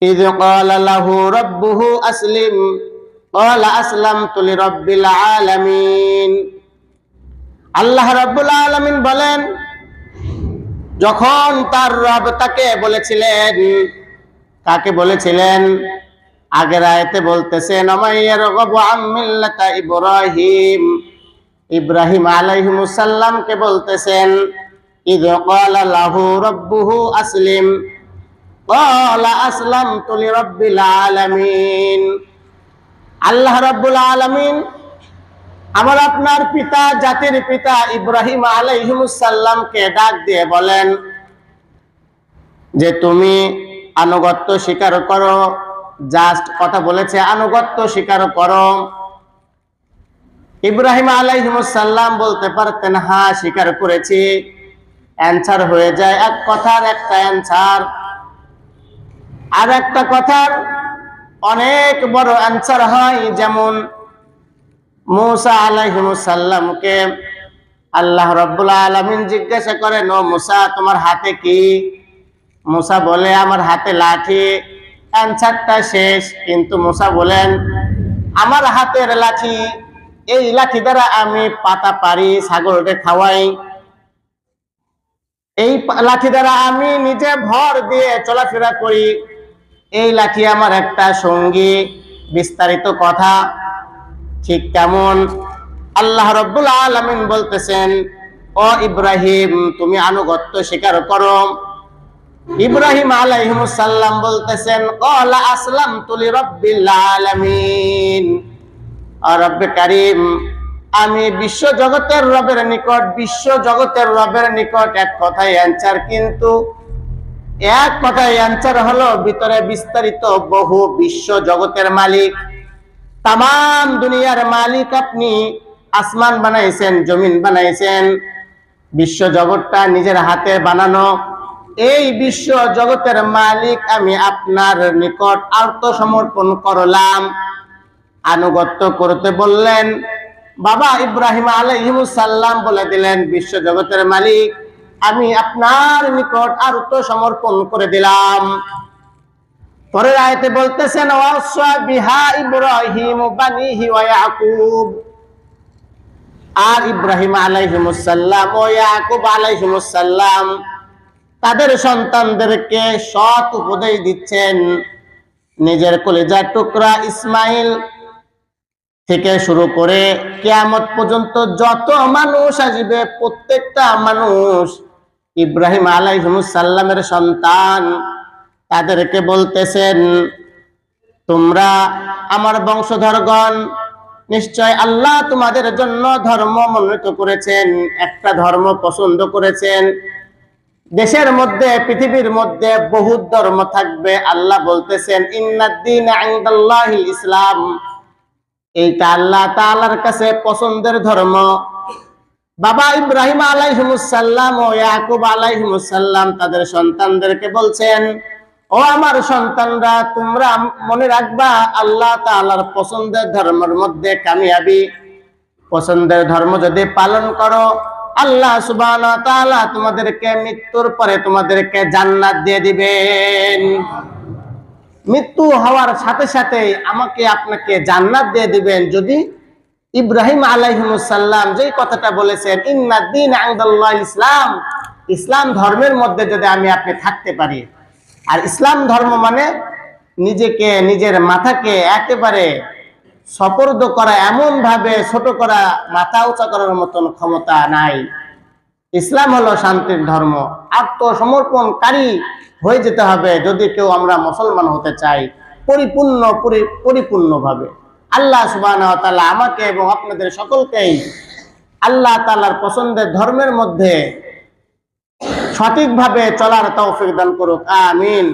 إذ قال له ربه أسلم قال أسلمت لرب العالمين। আল্লাহ রাব্বুল আলামিন বলেন, যখন তার রব তাকে বলেছিলেন, কাকে বলেছিলেন? আগের আয়াতে বলতেছেন আমাইয়ার রাগবু আন মিল্লাতা ইব্রাহিম, ইব্রাহিম আলাইহিস সালামকে বলতেছেন ইয ক্বালা লাহু রাব্বুহু আসলিম ক্বালা আসলামতু লিরাব্বিল আলামিন। আল্লাহ রাব্বুল আলামিন আমার আপনার পিতা, জাতির পিতা ইব্রাহিম আলাইহিস সালামকে ডাক দিয়ে বলেন যে তুমি আনুগত্য স্বীকার করো। জাস্ট কথা বলেছে, আনুগত্য স্বীকার করো। ইব্রাহিম আলাইহিস সালাম বলতে পারতেন হ্যাঁ স্বীকার করেছি, অ্যানসার হয়ে যায়। এক কথার একটা অ্যানসার, আর একটা কথার অনেক বড় অ্যানসার হয়। যেমন মূসা আলাইহিস সালামকে আল্লাহ রাব্বুল আলামিন জিজ্ঞাসা করেন, ও মূসা তোমার হাতে কি? মূসা বলে আমার হাতে লাঠি। অ্যানসারটা শেষ, কিন্তু মূসা বলেন আমার হাতের লাঠি, এই লাঠি দ্বারা আমি পাতা পারি, ছাগলকে খাওয়াই, এই লাঠি দ্বারা আমি নিজে ভর দিয়ে চলাফেরা করি, এই লাঠি আমার একটা সঙ্গী। বিস্তারিত কথা। ঠিক তেমন আল্লাহ রাব্বুল আলামিন বলতেছেন, ও ইব্রাহিম তুমি আনুগত্য স্বীকার করো। ইব্রাহিম আলাইহিস সালাম বলতেছেন ক্বালা আসলামতু লিরাব্বিল আলামিন, রব্বে কারীম আমি বিশ্ব জগতের রবের নিকট, বিশ্ব জগতের রবের নিকট এক কথায় অ্যানসার, কিন্তু এক কথায় অ্যানসার হলো ভিতরে বিস্তারিত বহু। বিশ্ব জগতের মালিক, তামাম দুনিয়ার মালিক আপনি। আসমান বানাইছেন, জমিন বানাইছেন, বিশ্ব জগৎটা নিজের হাতে বানানো। এই বিশ্ব জগতের মালিক আমি আপনার নিকট আত্মসমর্পণ করলাম। আনুগত্য করতে বললেন। বাবা ইব্রাহিম আলাইহিস সালাম বলে দিলেন, বিশ্ব জগতের মালিক আমি আপনার নিকট আত্মসমর্পণ করে দিলাম। পরের আয়াতে বলতেছেন ওয়াসা বিহা ইব্রাহিম বানিহি ওয়া ইয়াকুব। আর ইব্রাহিম আলাইহিস সালাম ও ইয়াকুব আলাইহিস সালাম তাদের সন্তানদেরকে সৎ উপদেশ দিচ্ছেন। নিজের কলিজার টুকরা ইসমাইল থেকে শুরু করে কিয়ামত পর্যন্ত যত মানুষ আসবে, প্রত্যেকটা মানুষ ইব্রাহিম আলাইহিস সালামের সন্তান। তাদেরকে বলতেছেন তোমরা আমার বংশধরগণ, নিশ্চয় আল্লাহ তোমাদের জন্য ধর্ম মনোনীত করেছেন, একটা ধর্ম পছন্দ করেছেন। দেশের মধ্যে, পৃথিবীর মধ্যে বহুত ধর্ম থাকবে। আল্লাহ বলতেছেন ইন্নাদ-দীনা ইনদাল্লাহিল ইসলাম, এইটা আল্লাহ তাআলার কাছে পছন্দের ধর্ম। বাবা ইব্রাহিম আলাইহিস সালাম ও ইয়াকুব আলাইহিস সালাম তাদের সন্তানদেরকে বলছেন, ও আমার সন্তানরা তোমরা মনে রাখবা আল্লাহ তাআলার পছন্দের ধর্মের মধ্যে কামিয়াবি। পছন্দের ধর্ম যদি পালন করো, আল্লাহ সুবহানাহু ওয়া তাআলা তোমাদেরকে মৃত্যুর পরে তোমাদেরকে জান্নাত দিয়ে দিবেন। মৃত্যু হওয়ার সাথে সাথে আমাকে আপনাকে জান্নাত দিয়ে দিবেন যদি ইব্রাহিম আলাইহিস সালাম যেই কথাটা বলেছেন ইন্নাদ-দীনা ইনদাল্লাহিল ইসলাম, ইসলাম ধর্মের মধ্যে যদি আমি আপনি থাকতে পারি। আর ইসলাম ধর্ম মানে নিজেকে, নিজের মাথাকে একেবারে সপর্দ করা, এমন ভাবে ছোট করা, মাথা উঁচা করার মতন ক্ষমতা নাই। ইসলাম হলো শান্তির ধর্ম। আত্মসমর্পণকারী হয়ে যেতে হবে যদি কেউ আমরা মুসলমান হতে চাই পরিপূর্ণভাবে। আল্লাহ সুবহানাহু ওয়া তাআলা আমাকে এবং আপনাদের সকলকেই আল্লাহ তাআলার পছন্দের ধর্মের মধ্যে সঠিকভাবে চলার তৌফিক দান করুক। আমিন।